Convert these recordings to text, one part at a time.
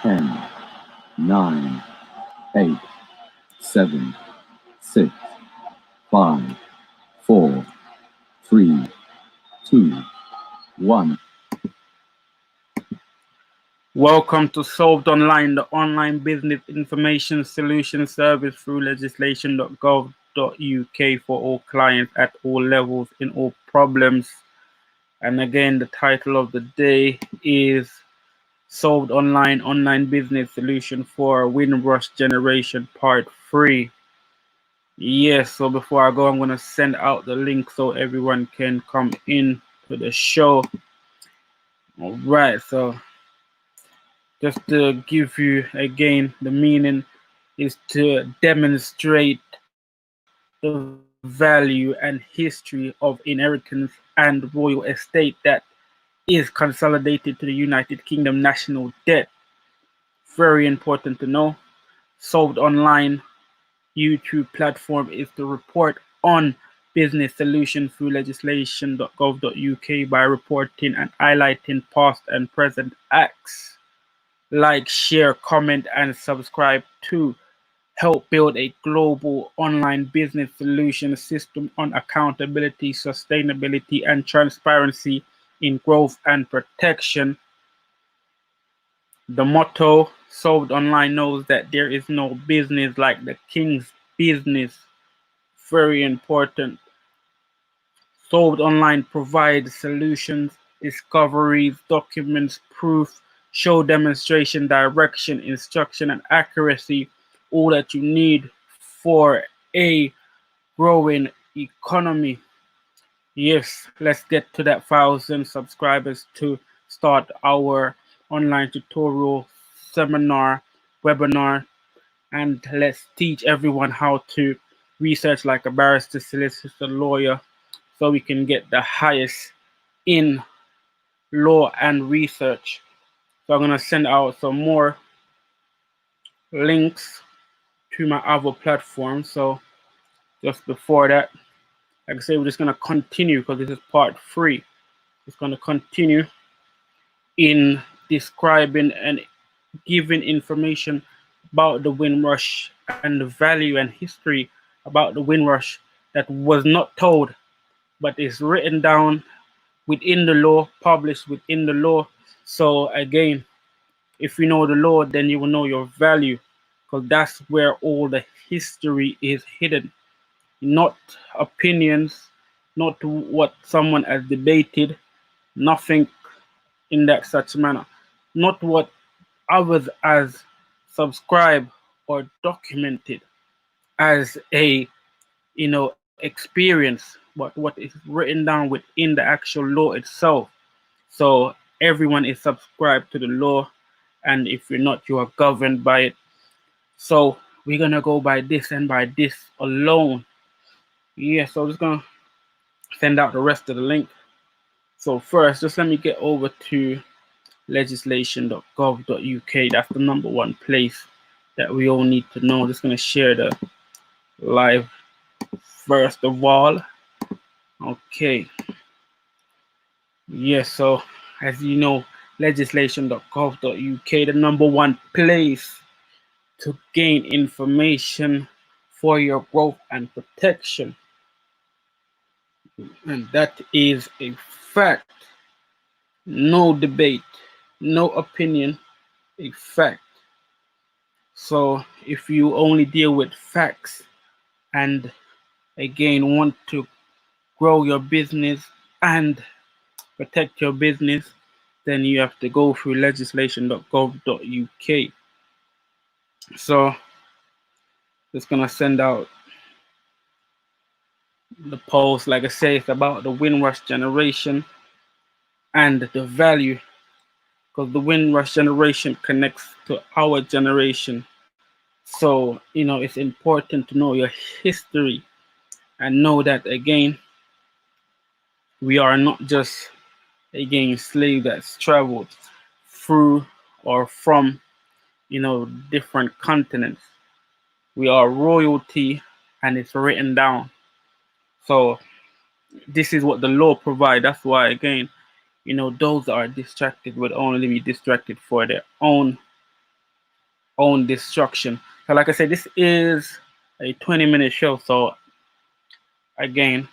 10, 9, 8, 7, 6, 5, 4, 3, 2, 1. Welcome to Solved Online, the online business information solution service through legislation.gov.uk for all clients at all levels in all problems. And again, the title of the day is Solved Online, online business solution for Windrush Generation Part 3. Yes, so before I go, I'm going to send out the link so everyone can come in to the show. All right, so just to give you again the meaning is to demonstrate the value and history of inheritance and royal estate that is consolidated to the United Kingdom national debt. Very important to know. Solved Online YouTube platform is to report on business solutions through legislation.gov.uk by reporting and highlighting past and present acts. Like, share, comment, and subscribe to help build a global online business solution system on accountability, sustainability, and transparency in growth and protection. The motto Solved Online knows that there is no business like the king's business. Very important. Solved Online provides solutions, discoveries, documents, proof, show demonstration, direction, instruction, and accuracy, all that you need for a growing economy. Yes, let's get to that 1,000 subscribers to start our online tutorial, seminar, webinar, and let's teach everyone how to research like a barrister, solicitor, lawyer, so we can get the highest in law and research. So I'm going to send out some more links to my other platforms. So just before that, like I say, we're just going to continue because this is part 3. It's going to continue in describing and giving information about the Windrush and the value and history about the Windrush that was not told, but is written down within the law, published within the law. So again, if you know the law, then you will know your value, because that's where all the history is hidden. Not opinions, not what someone has debated, nothing in that such manner. Not what others has subscribed or documented as a experience, but what is written down within the actual law itself. So everyone is subscribed to the law, and if you're not, you are governed by it. So we're gonna go by this and by this alone. Yeah, so I'm just gonna send out the rest of the link. So first, just let me get over to legislation.gov.uk. That's the number one place that we all need to know. I'm just gonna share the live first of all. Okay. Yes, so as you know, legislation.gov.uk, the number one place to gain information for your growth and protection. And that is a fact. No debate, no opinion, a fact. So if you only deal with facts and again want to grow your business and protect your business, then you have to go through legislation.gov.uk. So just gonna send out the post. Like I say, it's about the Windrush generation and the value, because the Windrush generation connects to our generation. So it's important to know your history and know that again, we are not just again slave that's traveled through or from different continents. We are royalty, and it's written down. So this is what the law provides. That's why again, those that are distracted would only be distracted for their own own destruction. So like I said, this is a 20-minute show. So again,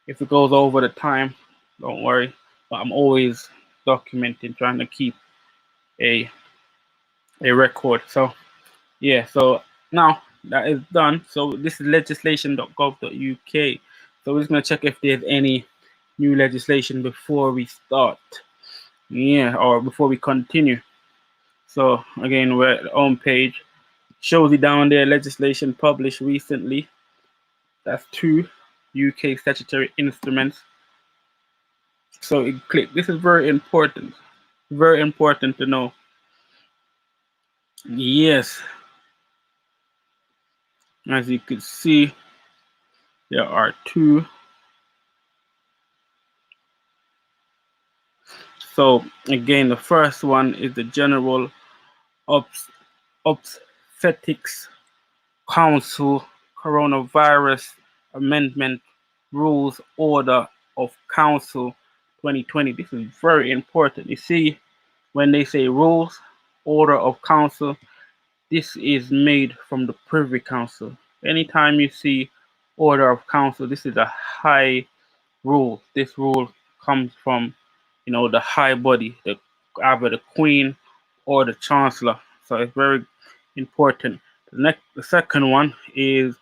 if it goes over the time, don't worry. But I'm always documenting, trying to keep a record. So yeah, so now that is done. So this is legislation.gov.uk. So we're just gonna check if there's any new legislation before we start. Yeah, or before we continue. So again, we're at the home page. Shows you down there legislation published recently. That's 2 UK statutory instruments. So you click. This is very important. Very important to know. Yes, as you can see, there are 2. So again, the first one is the General Obstetrics Council Coronavirus Amendment Rules Order of Council 2020. This is very important. You see, when they say rules, order of council, this is made from the Privy Council. Anytime you see order of council, this is a high rule. This rule comes from, the high body, either the Queen or the Chancellor. So it's very important. The second one is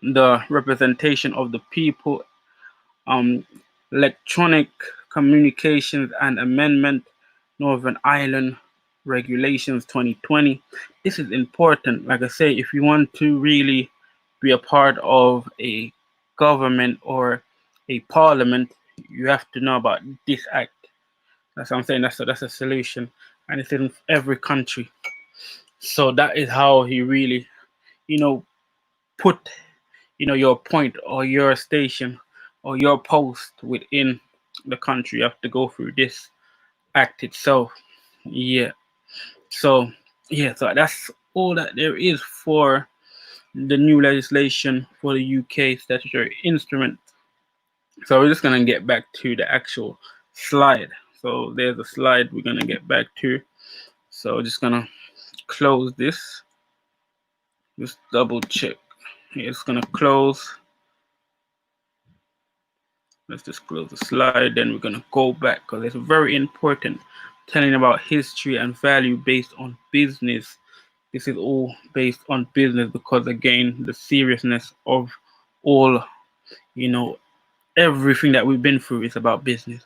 the representation of the people, um, electronic communications and amendment, Northern Ireland regulations 2020. This is important. Like I say, if you want to really be a part of a government or a parliament, you have to know about this act. That's what I'm saying. That's a solution, and it's in every country. So that is how he really, put, your point or your station or your post within the country. You have to go through this act itself. Yeah. So yeah. So that's all that there is for the new legislation for the UK statutory instrument. So we're just gonna get back to the actual slide. So there's a slide we're gonna get back to. So just gonna close this. Just double check. It's gonna close. Let's just close the slide. Then we're gonna go back because it's very important. Telling about history and value based on business. This is all based on business because again, the seriousness of all, everything that we've been through is about business,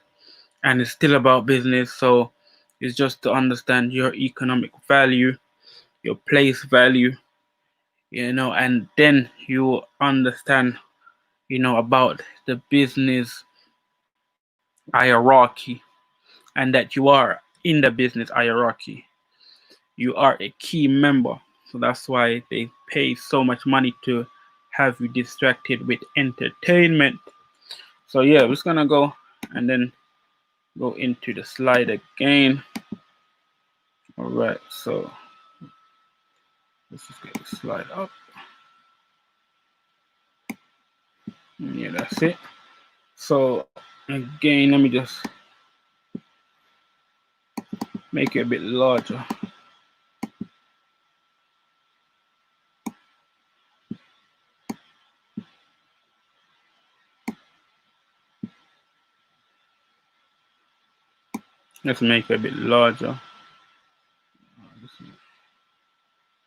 and it's still about business. So it's just to understand your economic value, your place value, and then you understand, about the business hierarchy, and that you are in the business hierarchy. You are a key member. So that's why they pay so much money to have you distracted with entertainment. So yeah, we're just gonna go and then go into the slide again. All right, so let's just get the slide up. Yeah, that's it. So again, let me just make it a bit larger. Let's make it a bit larger.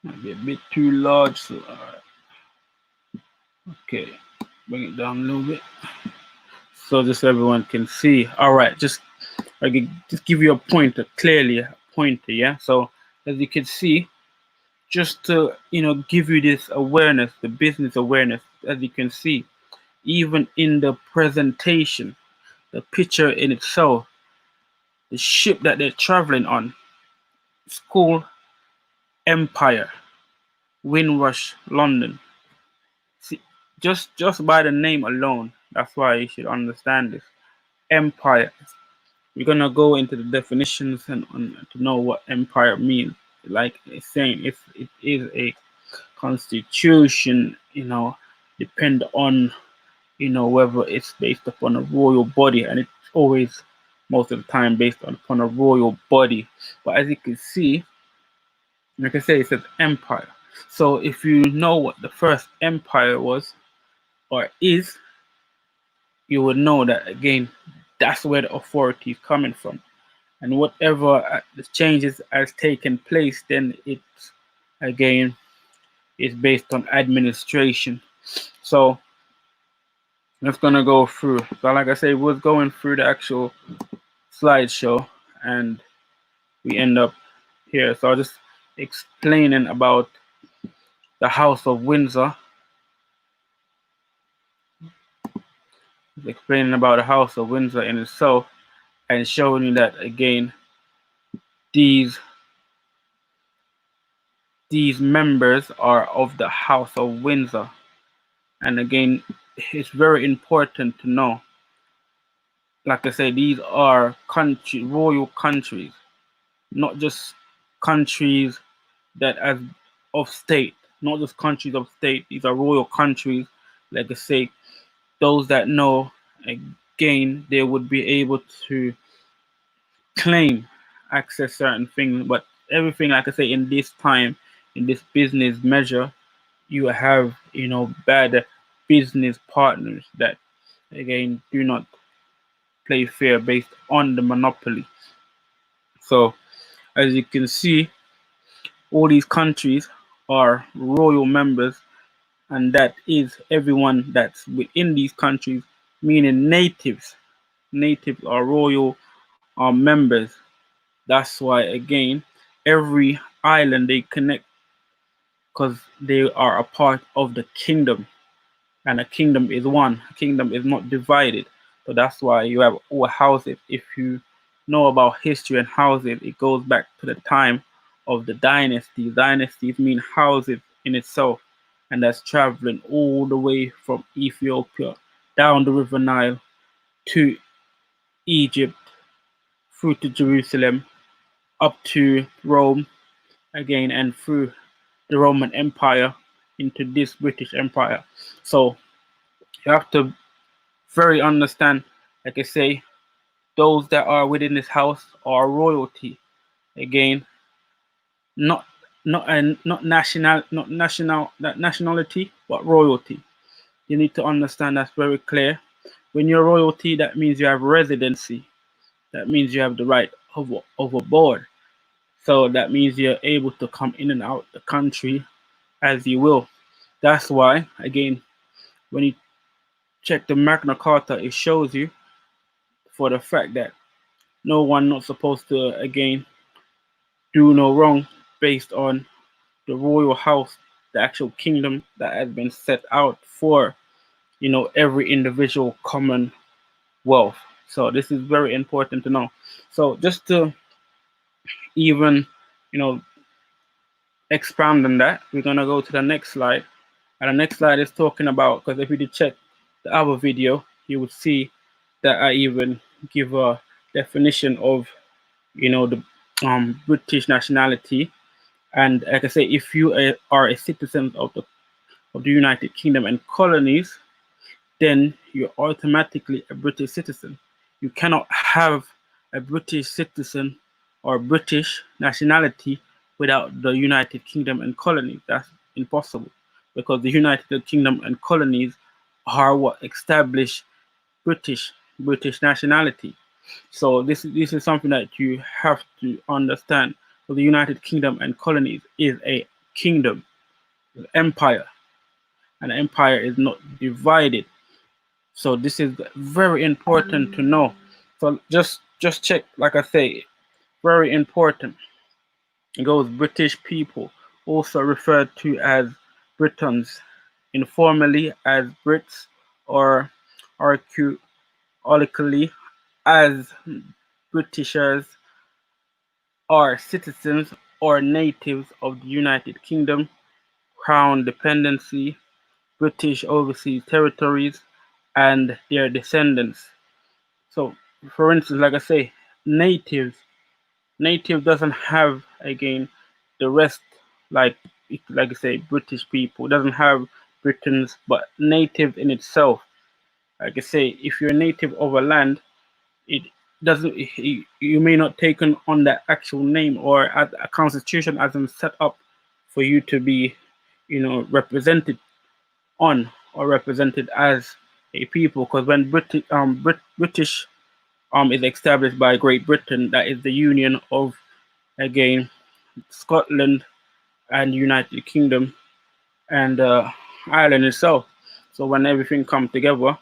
Might be a bit too large, so all right. Okay, bring it down a little bit so just everyone can see. All right, I can just give you a pointer, clearly a pointer, yeah. So as you can see, just to give you this awareness, the business awareness, as you can see, even in the presentation, the picture in itself, the ship that they're traveling on, it's called Empire, Windrush, London. See, just by the name alone, that's why you should understand this. Empire. We're gonna go into the definitions and to know what empire means. Like it's saying, it is a constitution. Depend on whether it's based upon a royal body, and it's always most of the time based upon a royal body. But as you can see, Like I say, it's an empire. So if you know what the first empire was or is, you would know that again, that's where the authority is coming from. And whatever the changes has taken place, then it again is based on administration. So that's gonna go through. So like I say, we're going through the actual slideshow, and we end up here. So I'll just explaining about the House of Windsor, explaining about the House of Windsor in itself, and showing you that again, these these members are of the House of Windsor. And again, it's very important to know, like I say, these are royal countries, not just countries that as of state, not just countries of state. These are royal countries. Like I say, those that know, again, they would be able to claim access certain things. But everything, like I say, in this time, in this business measure, you have, bad business partners that again do not play fair based on the monopoly. So as you can see, all these countries are royal members, and that is everyone that's within these countries, meaning natives. Natives are royal are members. That's why again, every island they connect because they are a part of the kingdom, and a kingdom is one. A kingdom is not divided. So that's why you have all houses. If you know about history and houses, it goes back to the time of the dynasties. Dynasties mean houses in itself, and that's traveling all the way from Ethiopia down the River Nile to Egypt, through to Jerusalem, up to Rome again, and through the Roman Empire into this British Empire. So you have to very understand, like I say, those that are within this house are royalty. Again, not not nationality, but royalty. You need to understand that's very clear. When you're royalty, that means you have residency. That means you have the right of a board. So that means you're able to come in and out the country as you will. That's why, again, when you check the Magna Carta, it shows you for the fact that no one not supposed to again do no wrong based on the royal house, the actual kingdom that has been set out for every individual commonwealth. So this is very important to know. So just to even you know expand on that, we're gonna go to the next slide. And the next slide is talking about, because if you did check the other video, you would see that I even give a definition of the British nationality. And like I say, if you are a citizen of the United Kingdom and colonies, then you're automatically a British citizen. You cannot have a British citizen or British nationality without the United Kingdom and colonies. That's impossible, because the United Kingdom and colonies are what establish British nationality. So this is something that you have to understand. So the United Kingdom and colonies is a kingdom, an empire, and an empire is not divided. So this is very important to know. So just check, like I say, very important. It goes British people, also referred to as Britons, informally as Brits, or archaeologically as Britishers, are citizens or natives of the United Kingdom, Crown Dependency, British Overseas Territories, and their descendants. So, for instance, like I say, native doesn't have again the rest, like I say, British people doesn't have Britons, but native in itself. Like I say, if you're native of a land, it doesn't you may not take on that actual name or a constitution hasn't set up for you to be, represented on or represented as a people. Because when British is established by Great Britain, that is the union of, again, Scotland and United Kingdom and Ireland itself. So when everything comes together,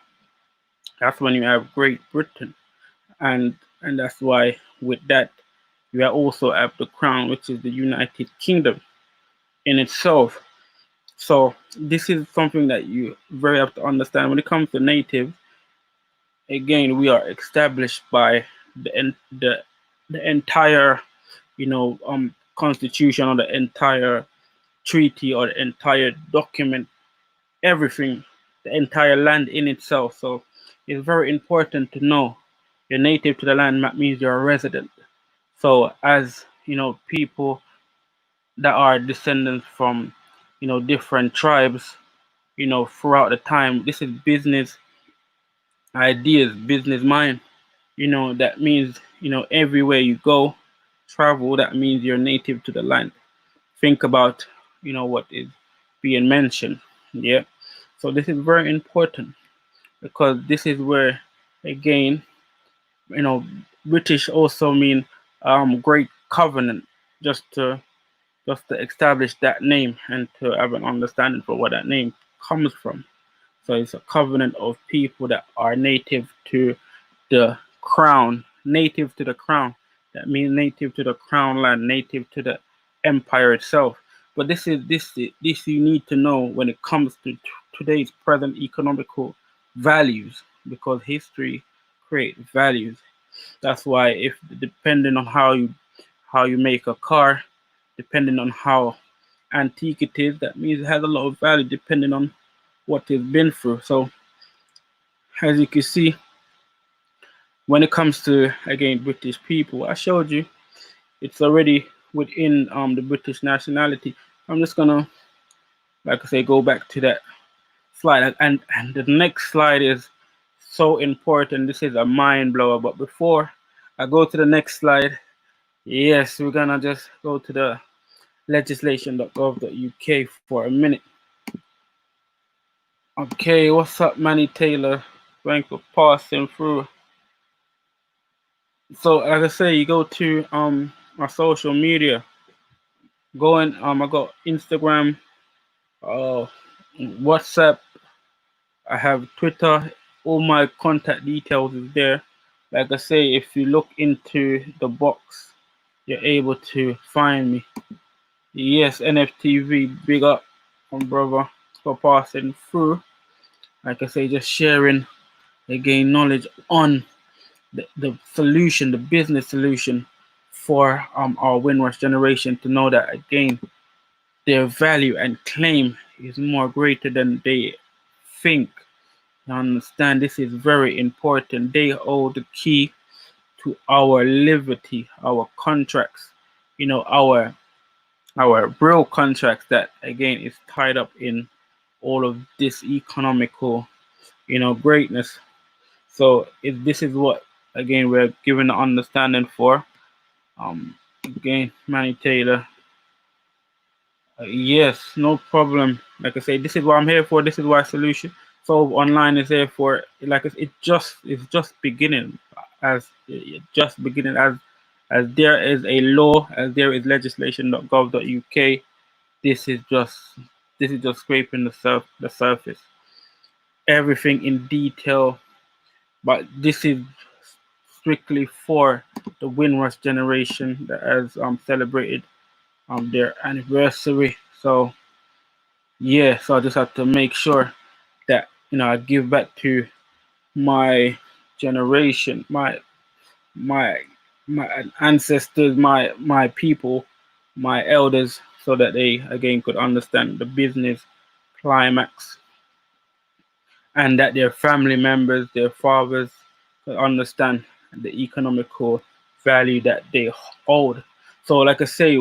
that's when you have Great Britain, and that's why with that you also have the crown, which is the United Kingdom in itself. So this is something that you very have to understand when it comes to native. Again, we are established by the entire, constitution, or the entire treaty, or the entire document, everything, the entire land in itself. So it's very important to know you're native to the land. That means you're a resident. So as people that are descendants from different tribes, throughout the time, this is business ideas, business mind. That means everywhere you go, travel, that means you're native to the land. Think about what is being mentioned. Yeah. So this is very important, because this is where, again, you know British also mean great covenant, just to establish that name and to have an understanding for where that name comes from. So it's a covenant of people that are native to the crown, native to the crown. That means native to the crown land, native to the empire itself. But this you need to know when it comes to today's present economical values, because history creates values. That's why, if depending on how you make a car, depending on how antique it is, that means it has a lot of value depending on what it's been through. So as you can see, when it comes to, again, British people, I showed you it's already within the British nationality. I'm just gonna, like I say, go back to that slide, and the next slide is so important. This is a mind blower. But before I go to the next slide, yes, we're gonna just go to the legislation.gov.uk for a minute. Okay, what's up, Manny Taylor? Thanks for passing through. So, as I say, you go to my social media. Going, I got Instagram, WhatsApp. I have Twitter. All my contact details is there. Like I say, if you look into the box, you're able to find me. Yes, NFTV, big up, brother, for passing through. Like I say, just sharing, again, knowledge on the solution, the business solution for our Windrush generation, to know that, again, their value and claim is more greater than they think. You understand? This is very important. They hold the key to our liberty, our contracts, our real contracts, that, again, is tied up in all of this economical, greatness. So this is what, again, we're given the understanding for. Again, Manny Taylor. Yes, no problem. Like I say, this is what I'm here for. This is why Solution Solve Online is here for. Like it's just beginning, just beginning, as there is a law, as there is legislation.gov.uk. This is just scraping the surface. Everything in detail, but this is strictly for the Windrush generation that has celebrated their anniversary. So yeah, so I just have to make sure that I give back to my generation, my my ancestors, my people, my elders, so that they, again, could understand the business climax, and that their family members, their fathers, could understand the economical value that they hold. So, like I say,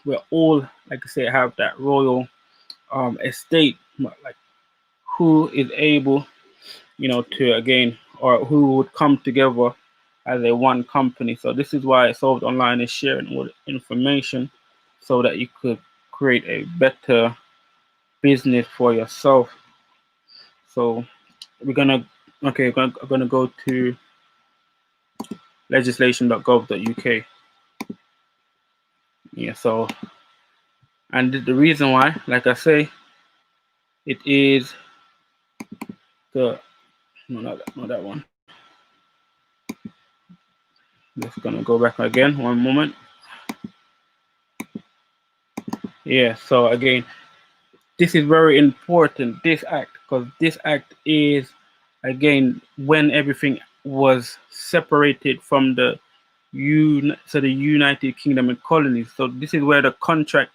we're all, like I say, have that royal estate, like, who is able, to, again, or who would come together as a one company. So this is why Solved Online is sharing all the information so that you could create a better business for yourself. So we're gonna we're gonna go to legislation.gov.uk. Yeah, so and the reason why, like I say, it is the not that one. Just gonna go back again. One moment. Yeah. So again, this is very important. This act, because this act is again when everything was separated from the the United Kingdom and colonies. So this is where the contract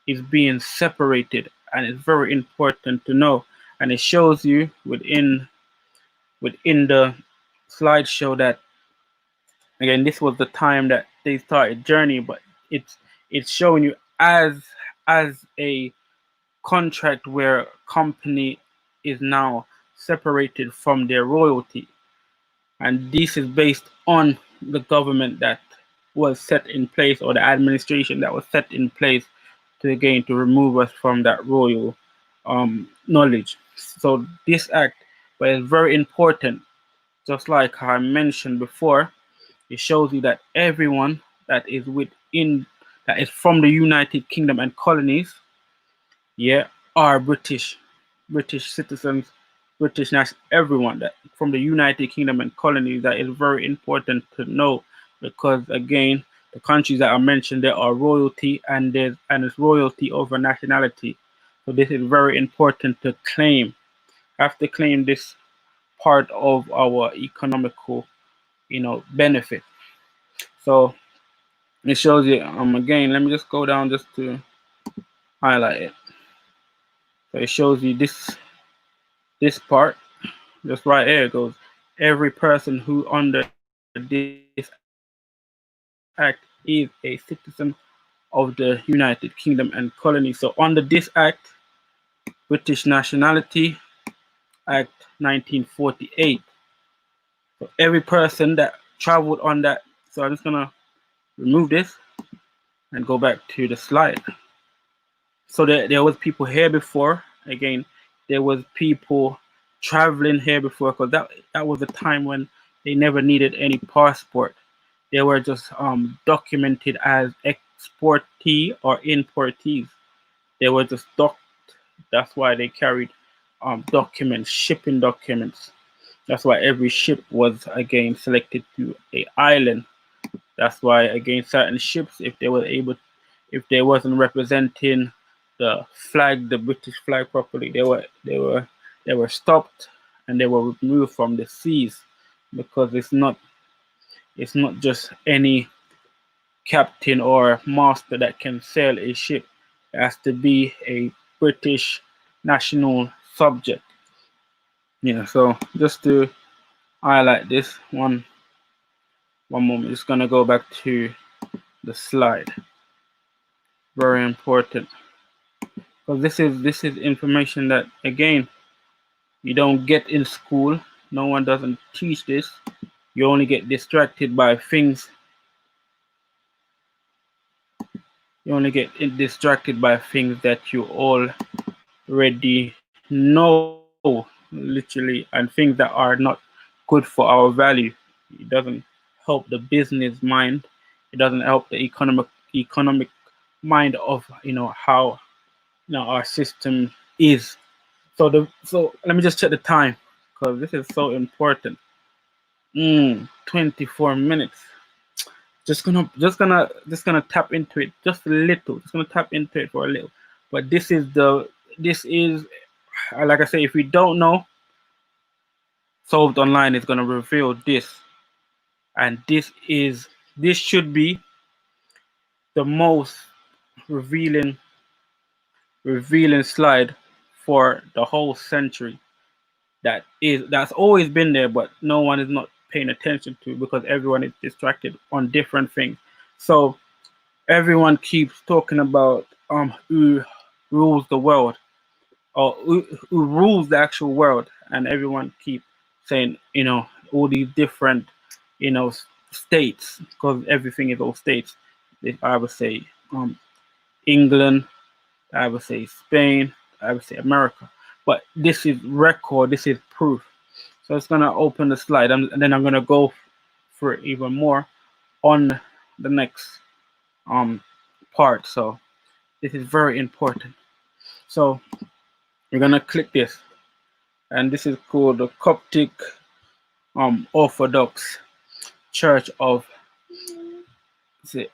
is being separated, and it's very important to know. And it shows you within the slideshow that again this was the time that they started journey, but it's showing you as a contract where company is now separated from their royalty, and this is based on the government that was set in place, or the administration that was set in place to again to remove us from that royal knowledge. So this act, but it's very important, just like I mentioned before. It shows you that everyone that is within that is from the United Kingdom and colonies, yeah, are British citizens, British nationals, everyone that from the United Kingdom and colonies. That is very important to know, because again, the countries that are mentioned there are royalty, and it's royalty over nationality. So this is very important to claim. Have to claim this part of our economical, benefit. So it shows you again. Let me just go down just to highlight it. So it shows you this part. Just right here it goes. Every person who under this act is a citizen of the United Kingdom and colony. So under this act, British Nationality Act 1948. So every person that traveled on that. So I'm just gonna remove this and go back to the slide. So there was people here before. Again, there was people traveling here before, because that was a time when they never needed any passport. They were just documented as exportee or importees. They were just docked. That's why they carried documents, shipping documents. That's why every ship was again selected to a island. That's why again certain ships, if they wasn't representing the flag, the British flag properly, they were stopped and they were removed from the seas, because it's not just any captain or master that can sail a ship. It has to be a British national subject. Yeah. So just to highlight this one moment, just gonna go back to the slide. Very important, because this is information that again you don't get in school. No one doesn't teach this. You only get distracted by things. You only get distracted by things that you already know, literally, and things that are not good for our value. It doesn't help the business mind. It doesn't help the economic mind of how our system is. So let me just check the time, because this is so important. 24 minutes. Just gonna tap into it just a little. Just gonna tap into it for a little. But this is like I say, if we don't know, Solved Online is gonna reveal this, and this should be the most revealing slide for the whole century. That's always been there, but no one is not paying attention to, because everyone is distracted on different things. So everyone keeps talking about who rules the world, or who rules the actual world, and everyone keep saying all these different you know states, because everything is all states. If I would say England, I would say Spain, I would say America. But this is record, this is proof. So it's gonna open the slide, and then I'm gonna go for it even more on the next part. So this is very important. So we're gonna click this, and this is called the Coptic Orthodox Church of the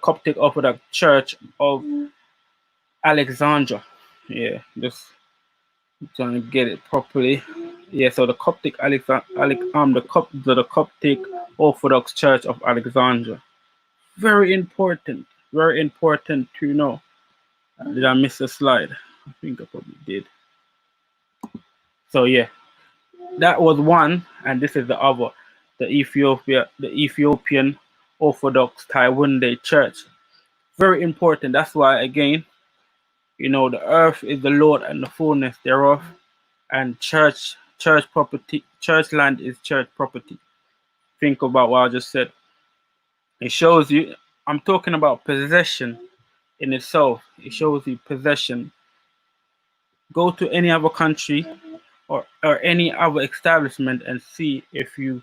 Coptic Orthodox Church of Alexandria. Yeah, just trying to get it properly. Yeah, so the Coptic the Coptic Orthodox Church of Alexandria. Very important to know. Did I miss a slide? I think I probably did. So yeah, that was one, and this is the other, the Ethiopian Orthodox Taiwan Church. Very important. That's why, again, the earth is the Lord and the fullness thereof, and church property, church land is church property. Think about what I just said. It shows you. I'm talking about possession in itself. It shows you possession. Go to any other country or any other establishment and see if you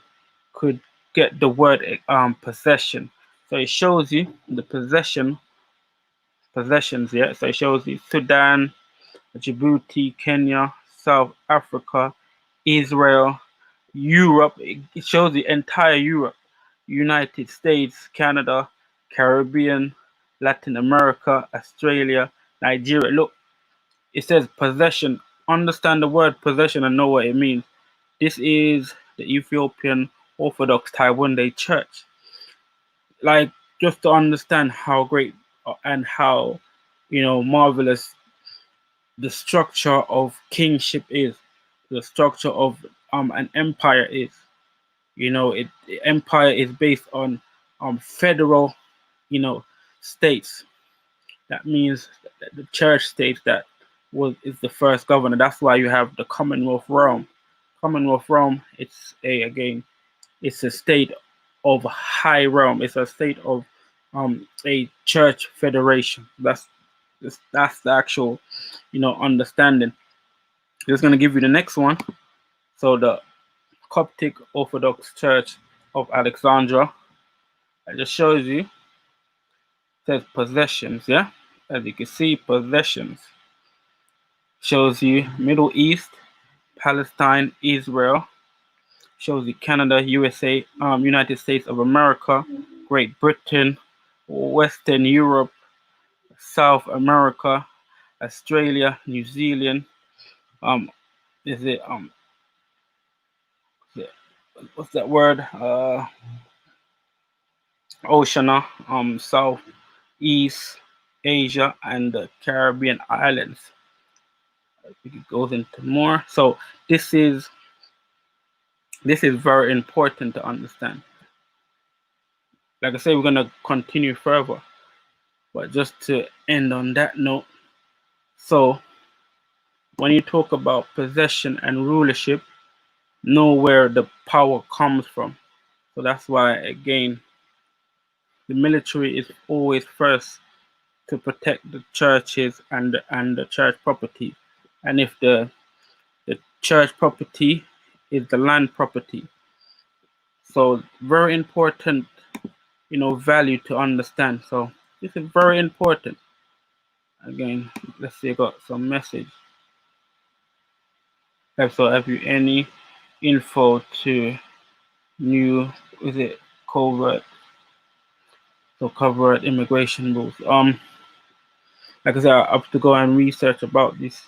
could get the word possession. So it shows you the possessions. Yeah. So it shows you Sudan, Djibouti, Kenya, South Africa, Israel, Europe. It shows the entire Europe, United States, Canada, Caribbean, Latin America, Australia, Nigeria. Look, it says possession. Understand the word possession and know what it means. This is the Ethiopian Orthodox Taiwan Church. Like, just to understand how great and how marvelous the structure of kingship is, the structure of an empire is. Empire is based on federal states. That means that the church state that is the first governor. That's why you have the Commonwealth Rome. Commonwealth Rome, it's a state of high Rome. It's a state of a church federation. That's the actual understanding. Just gonna give you the next one. So the Coptic Orthodox Church of Alexandria. It just shows you. It says possessions, yeah. As you can see, possessions. Shows you Middle East, Palestine, Israel. Shows you Canada, USA, United States of America, Great Britain, Western Europe, South America, Australia, New Zealand. Is it what's that word? Oceania, South East Asia, and the Caribbean islands. I think it goes into more. So this is very important to understand. Like I say, we're gonna continue further, but just to end on that note. So when you talk about possession and rulership, know where the power comes from. So that's why, again, the military is always first to protect the churches and the church property. And if the church property is the land property, so very important, value to understand. So this is very important. Again, let's see, I got some message. So have you any info to new, is it covert? So covert immigration rules. Like I said, I have to go and research about this.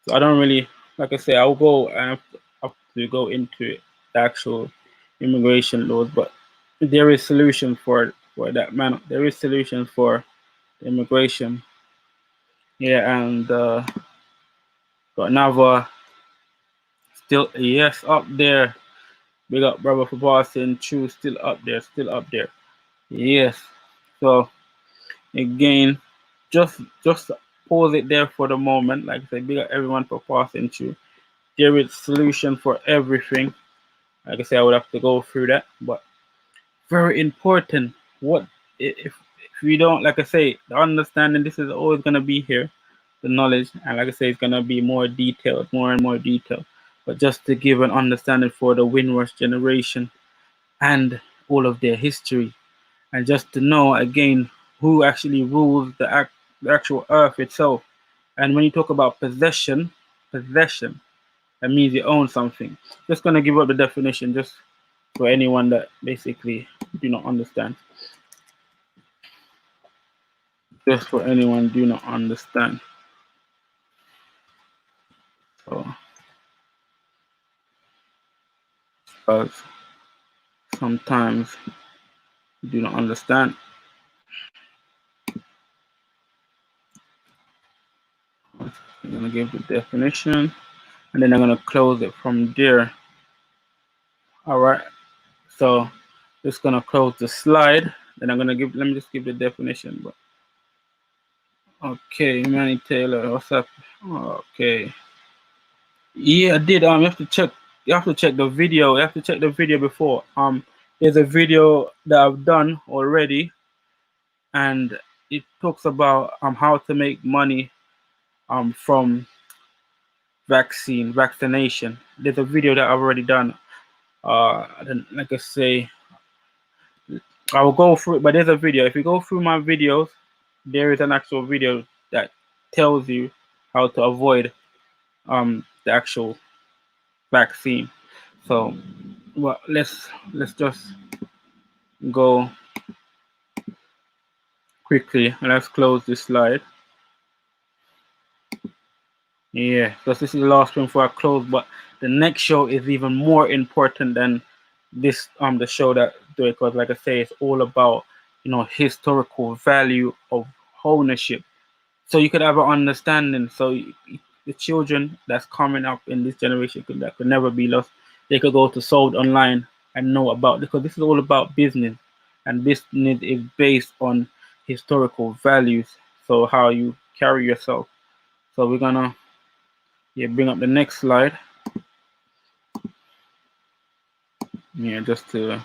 So I don't really, like I say, I'll go and have to go into it, the actual immigration laws, but there is solution for that man. There is solution for immigration. Yeah, and got another still, yes, up there. Big up brother for Boston, true, still up there. Yes. So again, just pause it there for the moment. Like I said, big up everyone for passing through. There is solution for everything. Like I said, I would have to go through that, but very important. What if we don't, like I say, the understanding, this is always gonna be here, the knowledge, and like I say, it's gonna be more detailed, more and more detailed. But just to give an understanding for the Windrush generation and all of their history, and just to know again who actually rules the actual earth itself. And when you talk about possession, that means you own something. Just gonna give up the definition just for anyone that basically do not understand. Just for anyone do not understand. So, because sometimes you do not understand. I'm gonna give the definition, and then I'm gonna close it from there. All right. So, just gonna close the slide. Then I'm gonna give. Let me just give the definition. But okay, Manny Taylor, what's up? Okay. Yeah, I did. You have to check. You have to check the video. You have to check the video before. There's a video that I've done already, and it talks about how to make money from vaccination. There's a video that I've already done. Like I say, I will go through it, but there's a video. If you go through my videos, there is an actual video that tells you how to avoid the actual vaccine. So, well, let's just go quickly. Let's close this slide. Yeah, because this is the last one before I close. But the next show is even more important than this the show that do it, because like I say, it's all about historical value of ownership. So you could have an understanding. So the children that's coming up in this generation that could never be lost. They could go to Sold Online and know about, because this is all about business, and business is based on historical values. So how you carry yourself. So we're gonna bring up the next slide. Yeah, just to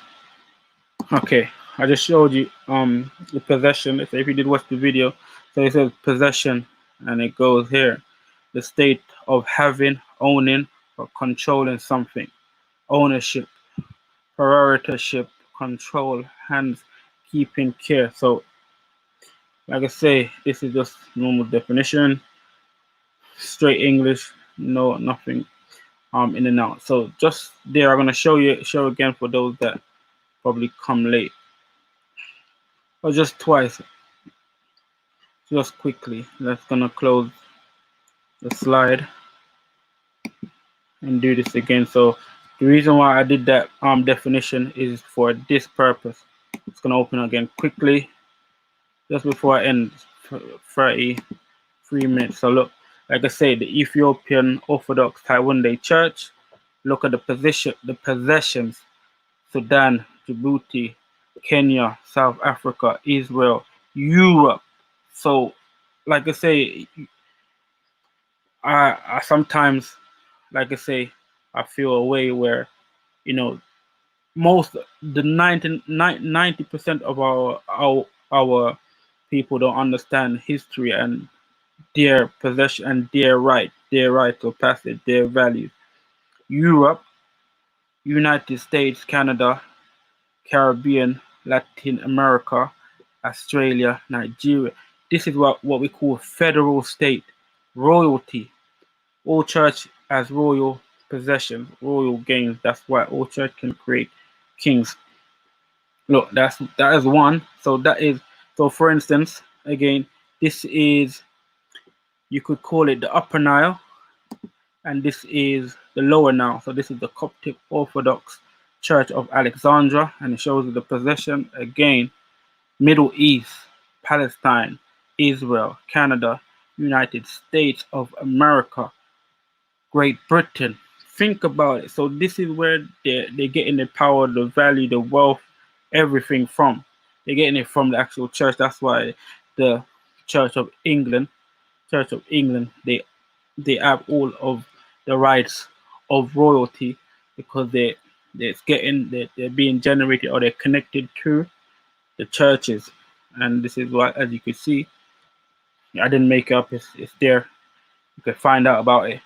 okay. I just showed you the possession. So if you did watch the video, so it says possession, and it goes here, the state of having, owning, or controlling something, ownership, proprietorship, control, hands, keeping, care. So like I say, this is just normal definition, straight English, no nothing in and out. So just there, I'm gonna show again for those that probably come late, or just twice, just quickly. Let's gonna close the slide and do this again. So the reason why I did that definition is for this purpose. It's gonna open again quickly just before I end 33 minutes. So look, like I say, the Ethiopian Orthodox Taiwan Church. Look at the possessions: Sudan, Djibouti, Kenya, South Africa, Israel, Europe. So, like I say, I sometimes, like I say, I feel a way where, most the 90% of our people don't understand history and their possession and their right to pass it, their values. Europe, United States, Canada, Caribbean, Latin America, Australia, Nigeria. This is what we call federal state, royalty. All church as royal possessions, royal gains. That's why all church can create kings. Look, that is one. So for instance, again, this is, you could call it the Upper Nile, and this is the Lower Nile. So this is the Coptic Orthodox Church of Alexandria, and it shows you the possession again: Middle East, Palestine, Israel, Canada, United States of America, Great Britain. Think about it. So this is where they're getting the power, the value, the wealth, everything from. They're getting it from the actual church. That's why the Church of England, they have all of the rights of royalty, because they're being generated or they're connected to the churches. And this is what, as you can see, I didn't make it up. It's there. You can find out about it.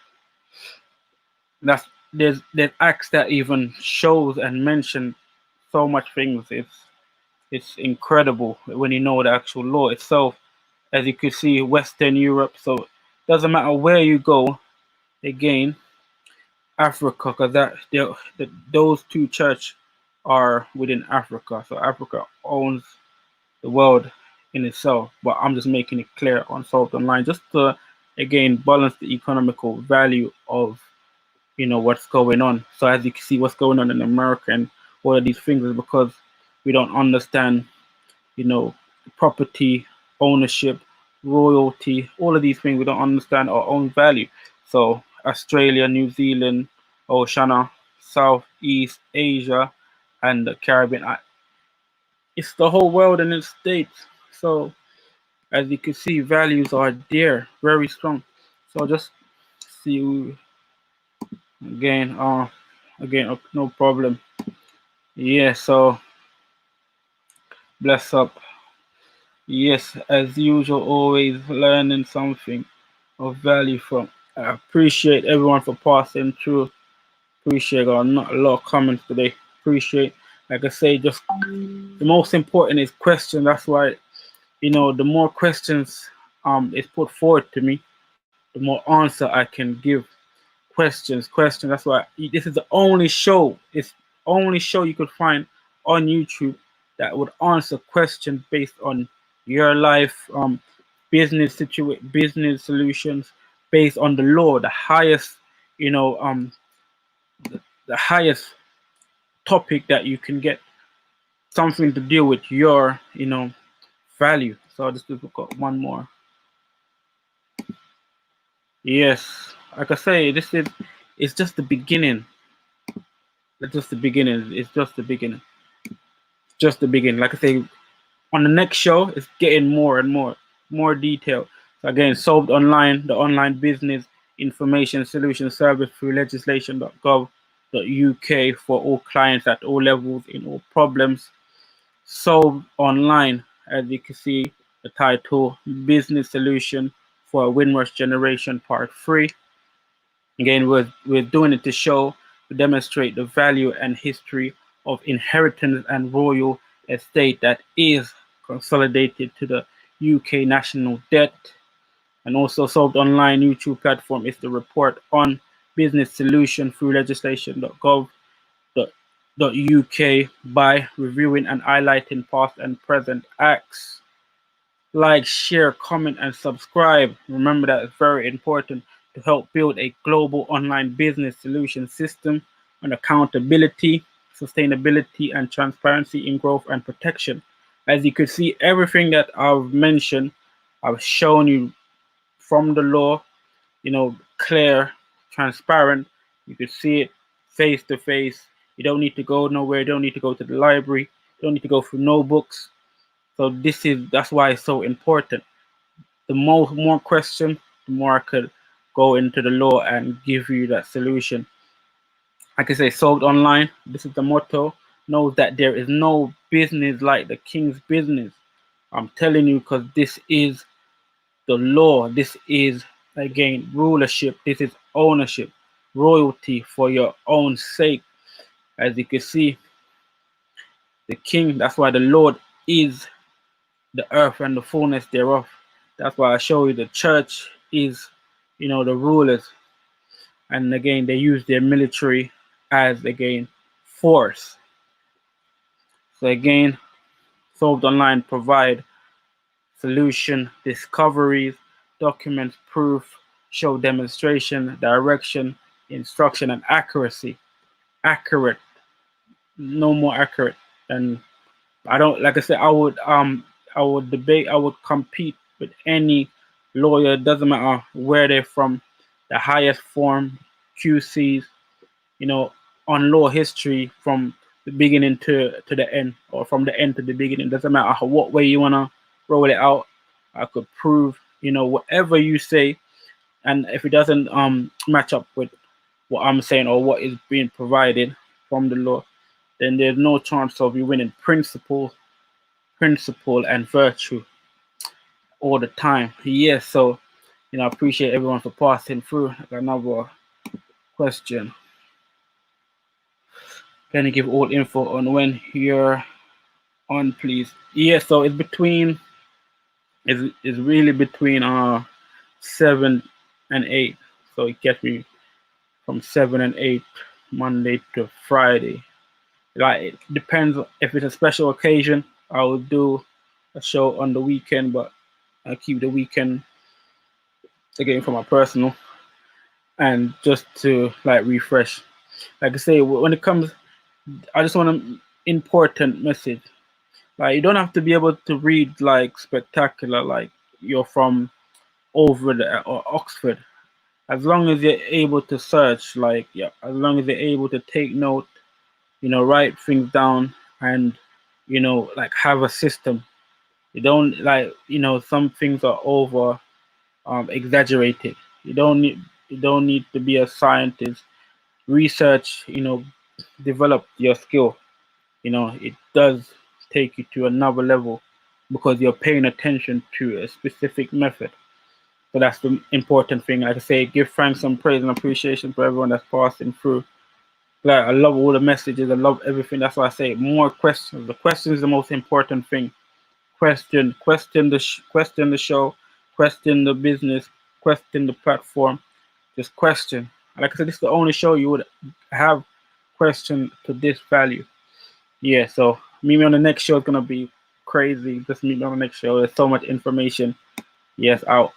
That's there's acts that even shows and mention so much things. It's incredible when you know the actual law itself. As you can see, Western Europe. So it doesn't matter where you go. Again, Africa, because those two church are within Africa. So Africa owns the world in itself. But I'm just making it clear on Solved Online, just to again balance the economical value of what's going on. So as you can see, what's going on in America and all of these things is because we don't understand, you know, property ownership, royalty, all of these things. We don't understand our own value. So Australia, New Zealand, Oceania, Southeast Asia, and the Caribbean. It's the whole world and its states. So as you can see, values are there, very strong. So just see again. Again, no problem. Yeah. So bless up. Yes, as usual, always learning something of value from. I appreciate everyone for passing through. Appreciate not a lot of comments today. Appreciate, like I say, just the most important is question. That's why the more questions is put forward to me, the more answer I can give. Questions. That's why this is the only show. It's only show you could find on YouTube that would answer questions based on your life, business solutions based on the law, the highest, the highest topic that you can get, something to deal with your, value. So I'll just look at one more. Yes, like I say, it's just the beginning. It's just the beginning. It's just the beginning. Just the beginning. Like I say, on the next show, it's getting more and more detail. So again, Solved Online, the online business information solution service through legislation.gov.uk for all clients at all levels in all problems. Solved Online, as you can see, the title, Business Solution for Windrush Generation Part 3. Again, we're doing it to show, to demonstrate the value and history of inheritance and royal estate that is consolidated to the UK national debt. And also Solved Online YouTube platform is the report on business solution through legislation.gov.uk by reviewing and highlighting past and present acts. Like, share, comment, and subscribe. Remember that it's very important to help build a global online business solution system on accountability, sustainability, and transparency in growth and protection. As you could see, everything that I've mentioned, I've shown you from the law, clear, transparent. You could see it face to face. You don't need to go nowhere. You don't need to go to the library. You don't need to go through no books. So that's why it's so important. The more question, the more I could go into the law and give you that solution. Like I say, Solved Online. This is the motto. Knows that there is no business like the king's business. I'm telling you, because this is the law. This is again rulership. This is ownership, royalty for your own sake. As you can see, the king. That's why the Lord is the earth and the fullness thereof. That's why I show you the church is, the rulers. And again, they use their military as, again, force. So again, Solved Online provide solution, discoveries, documents, proof, show demonstration, direction, instruction, and accuracy. Accurate, no more accurate. And I don't, like I said, I would debate, I would compete with any lawyer. It doesn't matter where they're from, the highest form, QCs, on law history from the beginning to the end, or from the end to the beginning. Doesn't matter what way you wanna roll it out. I could prove, whatever you say, and if it doesn't match up with what I'm saying or what is being provided, from the law, then there's no chance of you winning principle and virtue all the time. Yes, so I appreciate everyone for passing through. I got another question. Can you give all info on when you're on, please? Yeah, so it's really between 7 and 8. So it gets me from 7 and 8 Monday to Friday. Like it depends if it's a special occasion, I will do a show on the weekend, but I keep the weekend again for my personal and just to like refresh. Like I say, when it comes, I just want an important message. Like you don't have to be able to read like spectacular, like you're from over there or Oxford. As long as you're able to search, like yeah, as long as you're able to take note, write things down, and like have a system. You don't like some things are over exaggerated. You don't need to be a scientist. Research, develop your skill. It does take you to another level because you're paying attention to a specific method. So that's the important thing. Like I say, give thanks and praise and appreciation for everyone that's passing through. Like I love all the messages. I love everything. That's why I say more questions. The question is the most important thing. Question the show, question the business, question the platform. Just question. Like I said, this is the only show you would have question to this value. Yeah. So meet me on the next show. It's gonna be crazy. Just meet me on the next show. There's so much information. Yes, out.